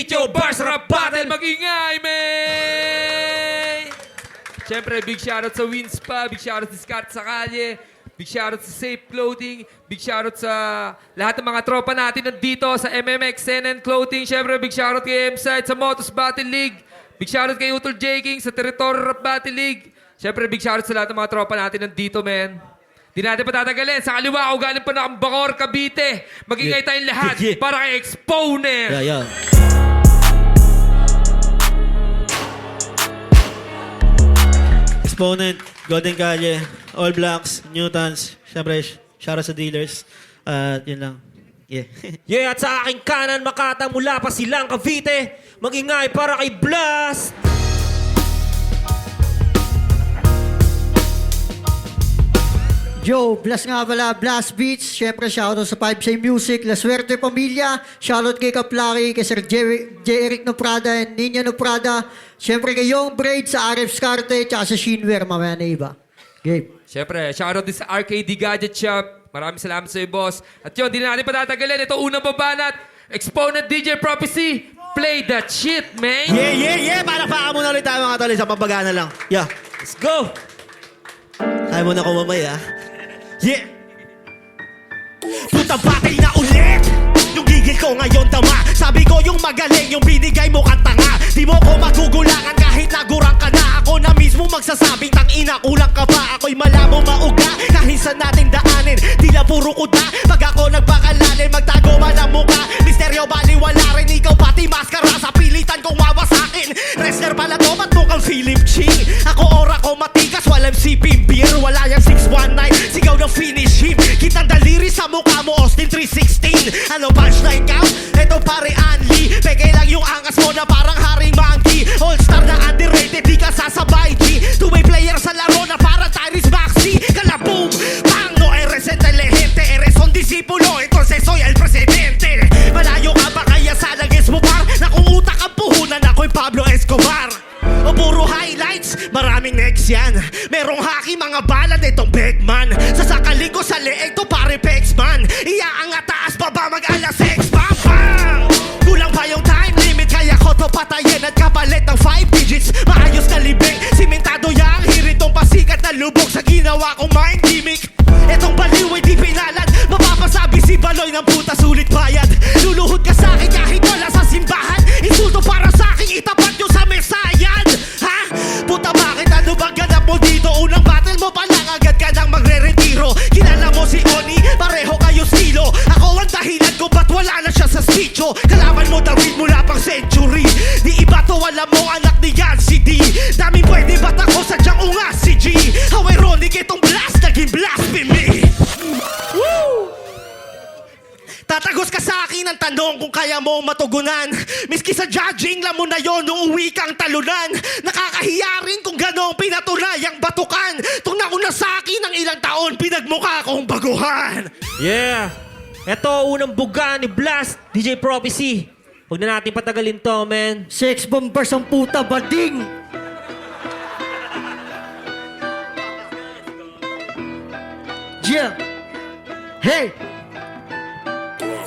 Sitio Bars Rap Battle. Mag-ingay, man! Siyempre, big shoutout sa Winspa, big shoutout sa Scott sa Kalye, big shoutout sa Safe Clothing, big shoutout sa lahat ng mga tropa natin nandito sa MMX, CNN Clothing. Siyempre, big shoutout kay M-Side sa Motos Battle League. Big shoutout kay Utol J. King sa Territory Rap Battle League. Siyempre, big shoutout sa lahat ng mga tropa natin nandito, men. Di natin patatagalin. Sa kaliwa ako galing pa ng Bacoor, Cavite. Magingay tayong lahat para kay Exponent. Yeah. Exponent, Golden Calle, All Blacks, Newtons, syempre, shoutout sa dealers. Yun lang. Yeah. Yeah, at sa aking kanan, Makata mula pa silang Cavite. Mag-ingay para kay Blast. Joe, Blast nga pala, Blast Beats. Siyempre, shoutout sa 5J Music, La Suerte Pamilya. Shoutout kay Kaplaki, kay Sir J. Eric Noprada, and Nina Noprada. Siyempre kay Young Braid sa RF Scarte, tsaka sa Shinware, mamaya na iba. Gabe. Siyempre, shoutout din sa RKD Gadget Shop. Maraming salamat sa iyo, boss. At yun, di na natin patatagalin. Ito unang babanat. Exponent DJ Prophecy. Play that shit, man. Yeah. Para muna ulit tayo mga tol. Sa pampagana lang. Yeah. Let's go. Kaya mo na ko mamaya. Yeah! Puta battle na ulit! Yung gigil ko ngayon tama. Sabi ko yung magaling, yung binigay mo kang tanga. Di mo ko magugulangan kahit nagurang ka na. Ako na mismo magsasabing tangina, kulang ka ba? Ako'y malamo mauga kahit saan natin daanin. Tila puro kuda, pag ako nagpakalalim, magtago man ang muka. Misteryo baliwala rin, ikaw pati maskara sa pilitan kong wawasakin. Wrestler pala to, ba't mukhang Philip Ching? Ako ora ko matigas, walang siping beer. Wala yung 619, sigaw na finish him. Kitang daliri sa mukha mo, Austin 316. Ano punchline count? Eto pare Anli. Peke lang yung angas mo na parang Haring Monkey. All-star na underrated, di ka sasabay G. Two-way player sa laro na parang Tyrese Maxey. Kalaboom! Bang! No eres inteligente, eres un disipulo, entonces soy el presidente. Malayo ka ba kaya sa lagis mo par? Na kung utak ang puhunan, ako'y Pablo Escobar. O puro highlights, maraming next yan. Merong haki, mga bala nitong Beckman. Sasakali ko sa leeg to pare Pexman. Iaangat taas pa ba mag-alas 6? Bang! Bang! Kulang pa yung time limit, kaya ko to patayin at kapalit ng 5 digits. Maayos na libing, simentado yang hirit tong pasikat na lubog sa ginawa kong mind gimmick. Etong baliw ay di pinalad, mapapasabi si Baloy ng puta sulit bayad. Luluhod ka sa akin kahit wala sa simbahan. Insulto para sa akin, itapat nyo sa mesayan. Ha? Puta bakit ano bang ganap mo dito? Unang battle mo pa lang agad ka nang magre-retiro. Kilala mo si Oni, pareho kayo stilo. Ako ang dahilan ko ba't wala na siya sa speecho. Kalaban mo David mula pang century. Di iba to, alam mo anak ni Yan si D. Daming pwede ba't ako sadyang ungas si G. How ironic itong blast, naging blasphemy. Woo! Tatagos ka sa akin ang tanong kung kaya mo matugunan. Miski sa judging, lam mo na yon nung uwi kang talunan. Nakakahiya rin kung ganong pinatuloy ang batukan. Tung nauna sa akin ng ilang taon, pinagmukha kong baguhan. Yeah. Ito, unang buga ni Blast, DJ Prophecy. Huwag na natin patagalin to, man. Sex bombers ang puta, bading! Yeah! Hey!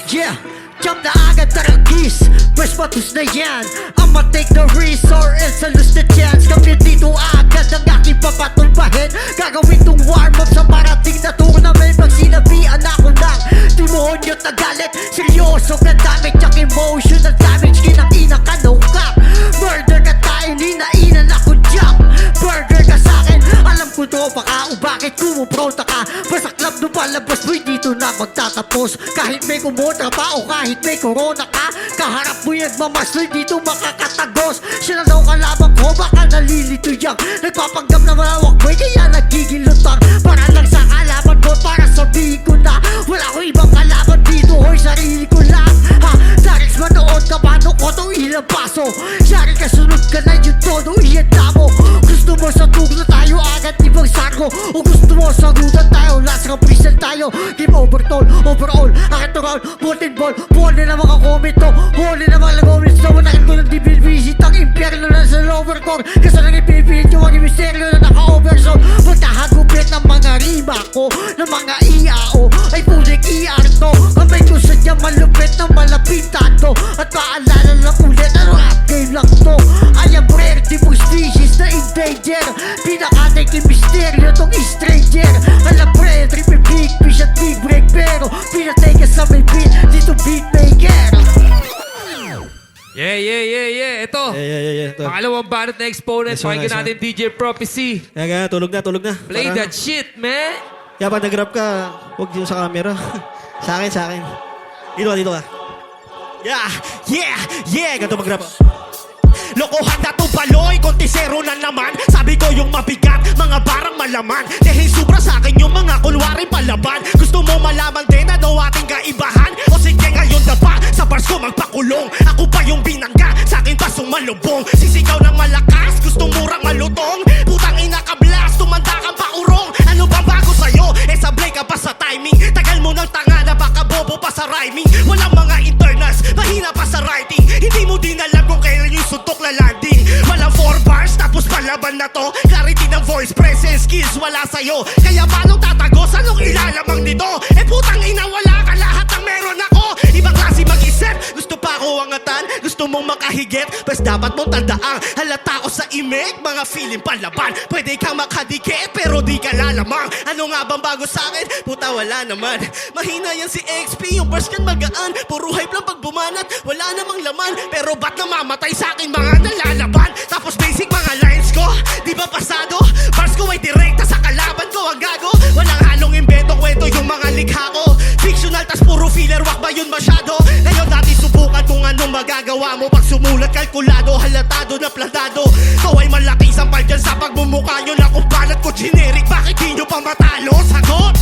Yeah! Jump na agad taragis, press patus na yan. I'ma take the risk or else I lose the chance. Kami dito agad ang aking papatulbahin. Gagawin tong warm-up sa parating na tournament. Pag sinabihan ako ng timonyo na galit, seryoso na damage ang emotional damage. Kinakina ka, no cap. Murder ka tayo, ninainan ako jump. Burger ka sa'kin, alam ko to baka o bakit kumupronta ka. Basta club no palabas mo'y dito na magtatapos. Kahit may kumontra pa o kahit may corona ka, kaharap mo yung nagmamastoy dito makakatagos. Siya na daw kalaban ko, baka nalilito yang nagpapanggap na malawak boy, kaya nagigilutang. Para lang sa kalaban ko, para sabihin ko na wala ko ibang kalaban dito, hoy sarili ko lang. Ha, Darex manood ka ba no ko to ilang paso? Siyari ka sunod ka na yung todo, ihanda mo. Gusto mo sa tuglo tayo agad ibang sako, o gusto mo sa rutan tayo, last round freestyle tayo. Game over tol, overall, akin to round, bulletin ball. Huli na mga comment to, huli na mga comments to. Manakin ko ng divisit ang impyerno na sa lower core. Kasi nang ipipit yung mga misteryo na naka-oversoul. Magkahagupit ng mga rima ko, ng mga iao. ay puling iarto. Kamay ko sadya malupit na malapitado. At paalala lang ulit na rap game lang to. I am rare, tipong species na endanger. Pinakatay kay misteryo tong stranger. Alam pre, triple big fish at big break. Pero pinatay ka sa may beat, dito beatmaker. Yeah. Ito. Yeah. Ito. Pangalawang banat na exponent. Nice one, Pakinggan nice natin DJ Prophecy. Kaya, tulog na. Play Parang- that shit, man. Kaya pag nag-rap ka, huwag dito sa camera. sa akin. Dito ka. Yeah. Ganito mag-rap. Lokohan na to baloy, konti zero na naman. Sabi ko yung mabigat, mga barang malaman. Dahil sobra sa akin yung mga kulwaring palaban. Gusto mo malaman din ano ating kaibahan? O sige ngayon na ba, sa bars ko magpakulong. Ako pa yung binangga, sa akin pa sumalubong. Sisigaw ng malakas, gusto murang malutong. Putang ina ka blast, tumanda kang paurong. Ano ba bago sa'yo? Sablay ka pa sa timing. Tagal mo ng tanga na baka bobo pa sa rhyming. Walang mga internals, mahina pa sa writing. Hindi mo din alam kung kailan yung suntok na landing. Walang 4 bars, tapos palaban na to. Clarity ng voice, presence, skills, wala sa'yo. Kaya paano tatagos, anong ilalamang nito? Putang ina, wala ka, lahat ang meron ako. Ibang klase mag-isip, gusto pa ako angatan. Gusto mong makahigit, bes dapat mong tandaan. Halata ko sa imig, mga feeling palaban. Pwede kang makadikit, pero di ka lalamang. Ano nga bang bago sa akin? Puta, wala naman. Mahina yan si XP, yung bars kan magaan. Puro hype lang pag bumanat, wala namang laman. Pero ba't namamatay sa akin mga nalalaban? Tapos basic mga lines ko, di ba pasado? Bars ko ay direkta sa kalaban ko, ang gago. Walang halong imbento, kwento yung mga likha ko. Fictional, tas puro filler, wak ba yun masyado? Ngayon natin subukan kung anong magagawa mo. Pag sumulat, kalkulado, halatado na plantado. Ikaw ay malaki sampal dyan sa pagmumukha nyo. Na kung balat ko generic, bakit di nyo pa matalo? Sagot!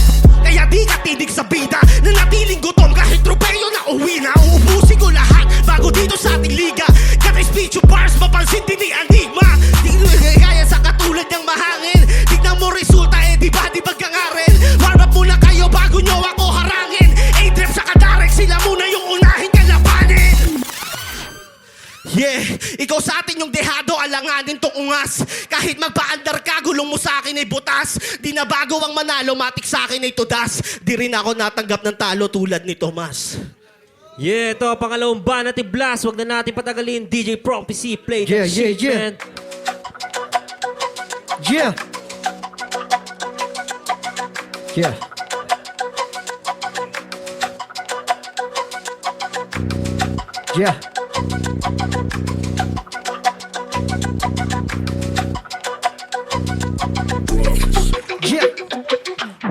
Kaya di ka tinig sa bida, na natiling gutom kahit tropeyo na uwi na. Uubusin ko lahat bago dito sa ating liga. Kaya speech yung bars, mapansin din ni Andigma. Di kaya sa katulad niyang mahangin. Tignan mo resulta, di ba kangarin? Warm up muna kayo bago nyo ako harangin. A-trip sa kadarek, sila muna yung unahin kalabanin. Yeah, ikaw sa atin yung dehado, alanganin tong ungas. Kahit magpa-andar ka, gulong mo sa akin ay butas. Di na bago ang manalo, matik sa akin ay tudas. Di rin ako natanggap ng talo tulad ni Tomas. Yeah, ito, pangalawang banat ni Blast. Huwag na natin patagalin. DJ Prophecy, play that shit, man. Yeah.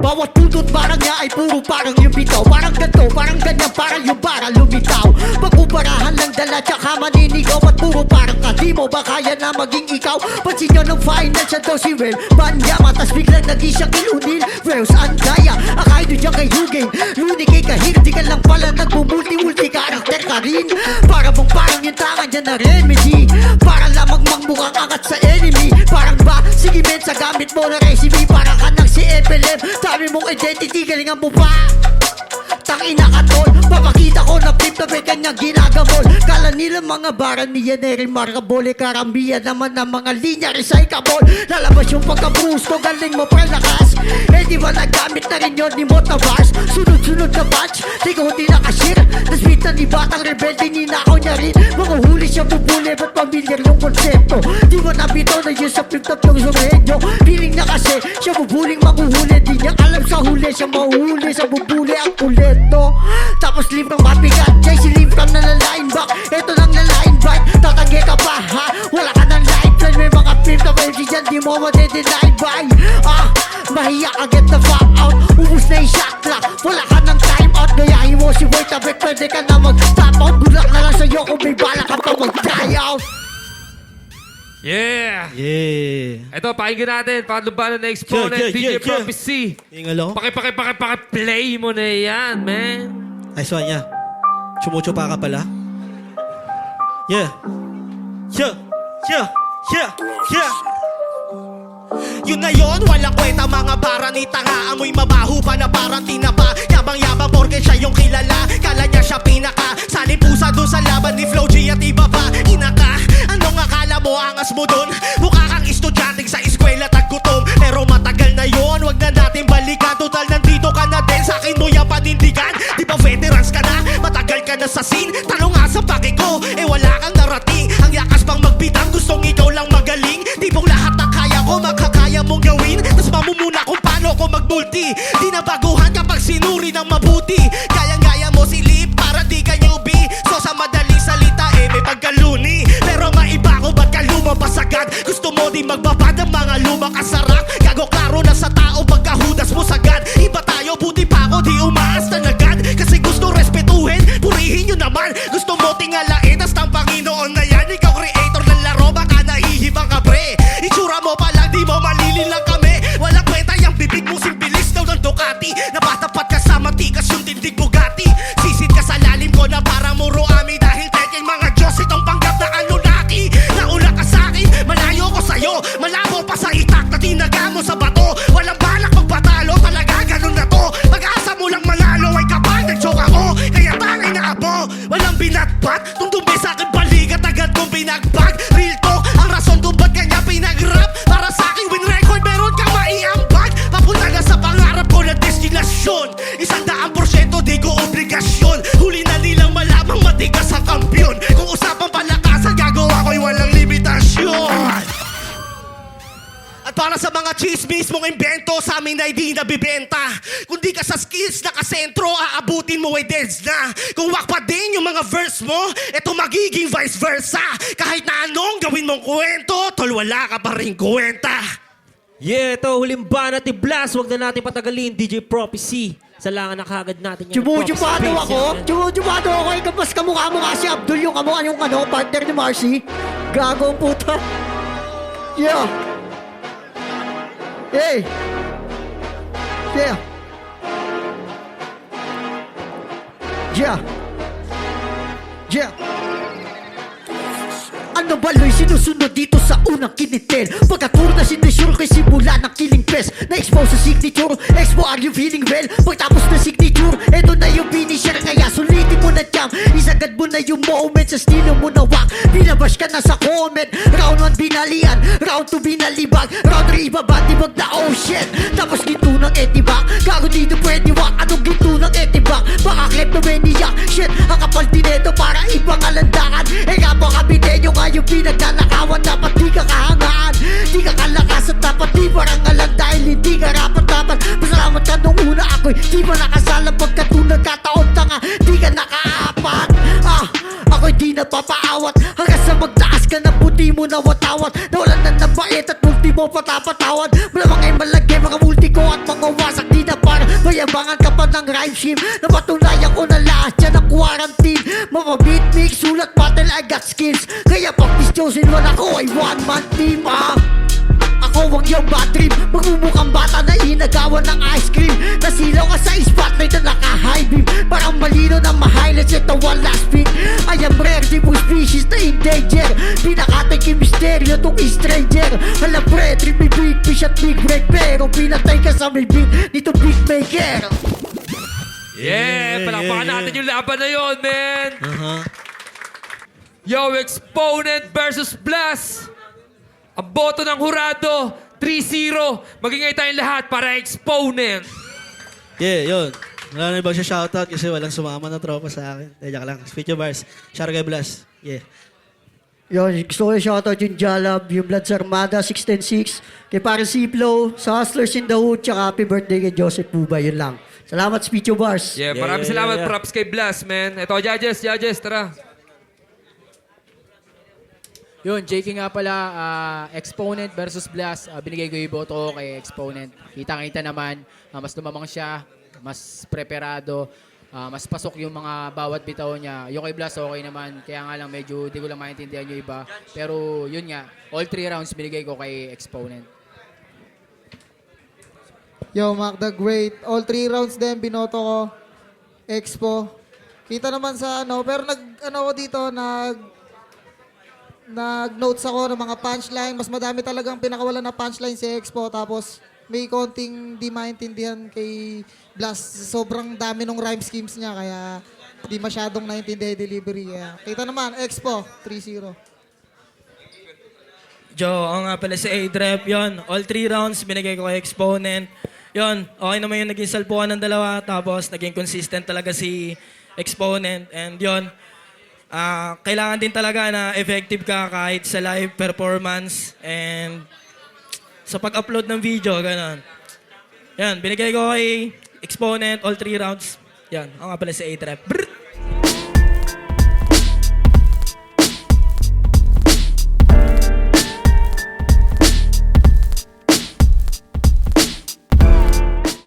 Bawat pundot parang niya ay puro parang yung bitaw. Parang ganto, parang ganyan, parang yung para lumitaw. Pag-uparahan lang dala tsaka maninigaw. Ba't puro parang ka, di mo ba kaya na maging ikaw? Pansin nyo ng final siya daw si Will Banyama, tas biglang naging siya kilunil Rose Andaya, akay doon dyan kay Hugin Luni kay Kahir, di ka lang pala nagmumulti-multi karakter ka rin. Para bang parang yung tangan dyan na remedy. Para lamang magmukhang angat sa enemy. Parang ba, sige men, sa gamit mo na recipe. Para ka nang si FLM, sabi mong identity, galingan mo pa. Tangina ka tol, papakita ko na flip na may kanyang ginagamol. Kala nila mga bara niya na remarkable. Karamihan naman ng mga linya recyclable. Lalabas yung pagka-bruise ko, galing mo pre lakas. Di ba nagamit na rin yun ni Motavars? Sunod-sunod na batch, di ko hindi nakashare. Tas beat na ni Batang Rebelde, ninakaw niya rin. Mga huli siya bubuli, ba't pamilyar yung konsepto? Di ba nabito na yun sa flip-top ng sumedyo? Feeling na kasi, siya bubuling maguhuli. Di niya alam sa huli, siya mahuhuli sa bubuli ang kuleto. Tapos librang mabigat, jay silip kang nalalain back. Eto lang nalain back, tatanggi ka pa ha? Wala ka ng lifeline, may mga flip na baby dyan, di mo madedeny by. Mahiya ka, get the fuck out. Ubus na yung shot clock, wala ka ng time out. Gayahin mo si Boy Tabek, pwede ka na mag-stop out. Bulak na lang sa'yo kung may bala ka pa mag-try out. Yeah! Yeah. Ito, pakinggan natin. Pangalawang banat na exponent, Yeah. DJ Prophecy. Tingal ako. Play mo na yan, man. Nice one, yeah. Chumuchupa ka pala. Yeah. Yun na yun, walang kwenta mga bara ni tanga. Amoy mabaho pa na parang tinapa. Yabang-yabang porke siya yung kilala. Kala niya siya pinaka. Salin pusa dun sa laban ni Flow G at iba pa. Inaka, anong akala mo angas mo dun? Mukha kang estudyanteng sa eskwela at gutom. Pero matagal na yun, wag na natin balikan. Total nandito ka na din, sa akin mo yan panindigan? Di ba veterans ka na? Matagal ka na sa scene. Tanong nga sa paki ko, eh wala kang narating. Ang yakas pang magbitang, gustong ikaw lang magaling. Tibong lahat ng kaya ko, makakaya mong gawin. Tas mamumuna kung paano ko magmulti. Di na baguhan kapag sinuri ng mabuti. Kayang-gaya mo silip para di ka newbie. So sa madaling salita may pagkaluni. Pero maiba ko, ba't ka lumabas agad? Gusto mo di magbabad ng mga lumang kasarap? Gago klaro na sa tao pagkahudas mo sagad. Iba tayo, buti pa ako di umaas na agad. Kasi gusto respetuhin, purihin nyo naman. Gusto mo tingalain, tas ng Panginoon na yan. Ikaw creator ng laro, baka nahihibang ka pre. Itsura mo pa lang, di mo malililang kami. Walang kwenta yung bibig mong simbilis daw ng Ducati. Napatapat ka sa matikas yung tindig Bugatti. Sisid ka sa lalim ko na parang muro ami. Dahil peking mga Diyos itong panggap na Anunnaki. Nauna ka sa'kin, malayo ko sa'yo. Malabo pa sa itak na tinaga mo sa bato. Walang balak magpatalo, talaga ganun na to. Pag-asa mo lang manalo ay kapag nag-choke ako. Kaya tangay na abo, walang binatbat. Tungtumbi sa'kin balikat agad kong pinagbag. Real talk, ang rason kung ba't kanya pinagrap. Para sa'kin win record, meron kang maiambag. Papunta na sa pangarap ko na destinasyon. 100% di ko obligasyon. Huli na nilang malamang matigas ang kampyon. Kung usapang palakasan, gagawa ko'y walang limitasyon. At para sa mga chismis mong invento, sa amin na hindi nabibenta. Kung di ka sa skills nakasentro, aabutin mo ay deads na. Kung wak pa din yung mga verse mo, eto magiging vice versa. Kahit na anong gawin mong kwento, tol wala ka pa rin kwenta. Yeah, ito, huling banat ni Blast. Huwag na natin patagalin, DJ Prophecy. Salangan na kagad natin yan. Chumujumado ako. Chumujumado ako. Kapag kamukha mo nga si Abdul, yung kamukha yung partner ni Marcy. Gago ang puta. Yeah. Hey. Yeah. Yeah. Yeah. Ano baloy sinusunod dito sa unang kinitin? Pagkaturo na sinisure kay simula ng killing fest. Na-expose sa signature, expo are you feeling well? Pagtapos na signature, eto na yung finisher. Kaya sulitin mo na jam, isagad mo na yung moment. Sa estilo mo na wak, binabash ka na sa comment. Round 1 binalian, round 2 binalibag, round 3 ibabatibag na oh shit. Tapos ginto ng etibak, gago dito pwede wak. Anong ginto ng etibak? Baka kleptomaniac, shit. Ang kapal din ito para ibang alandakan. Eh nga po kabitenyo nga yung pinagdanakawan. Dapat di ka kahangaan, di ka kalakas at dapat di marangalan. Dahil hindi ka rapat-dapat. Pasalamat ka nung una ako'y di ba nakasalang. Pagkatunag kataon tanga, di ka nakaapat. Ako'y di napapaawat hanggang sa magtaas ka na puti mo na watawat. Nawalan na ng bait at multi mo patapatawad. Malamang ay malagay mga multi ko at mga wasak. Di na para mayabangan ka pa ng rhyme scheme. Napatunayan ko na lahat yan ang quarantine. Mga beat mix, sulat, battle, I got skills. Kaya pag chosen one ako ay one-man team. Ako wag yung bad trip. Magmumukhang bata na inagawan ng ice cream. Nasilaw ka sa spotlight na naka-high beam. Parang malino na ma-highlights ito one last beat. I am rare, di mo species na in danger. Pinakatay kay misteryo tong stranger. Alam pre, trip may big fish at big break. Pero pinatay ka sa may beat nito big maker. Yeah, palakpakan natin yung laban na yun, man. Yo, Exponent versus Blast. Ang boto ng hurado, 3-0. Magingay tayong lahat para Exponent. Yeah, yun. Wala na ibang siya shoutout kasi walang sumama na tropa sa akin. Teka lang. Speech of Bars. Shout out kay Blast. Yeah. Yun, gusto ko yung shoutout yung Jalab, yung Bloods Armada, 610-6, kay Paris Ciplo, sa Hustlers in the Hood, tsaka happy birthday kay Joseph Puba, yun lang. Salamat, Speech of Bars. Yeah, maraming salamat. Props kay Blast, man. Ito, judges, tara. Yun, JK nga pala, Exponent versus Blast. Binigay ko yung boto ko kay Exponent. Kitang-kita naman, mas lumamang siya, mas preparado, mas pasok yung mga bawat bitaw niya. Yung kay Blast, okay naman. Kaya nga lang, medyo di ko lang maintindihan yung iba. Pero yun nga, all 3 rounds binigay ko kay Exponent. Yo, Mac the Great. All 3 rounds din, binoto ko. Expo. Kita naman sa pero ko dito, nag-notes ako ng mga punchline. Mas madami talagang pinakawalan na punchline si Expo. Tapos may konting di maintindihan kay Blast. Sobrang dami ng rhyme schemes niya. Kaya di masyadong naintindihan yung delivery. Kaya kita naman, Expo, 3-0. Joe, ako nga pala si A-Drep yun. All 3 rounds binigay ko kay Exponent. Yun, okay naman yung naging salpukan ng dalawa. Tapos naging consistent talaga si Exponent. And yun, kailangan din talaga na effective ka kahit sa live performance. And sa pag-upload ng video, gano'n. Yan, binigay ko kay Exponent all 3 rounds. Yan, ako nga pala si A-Trap.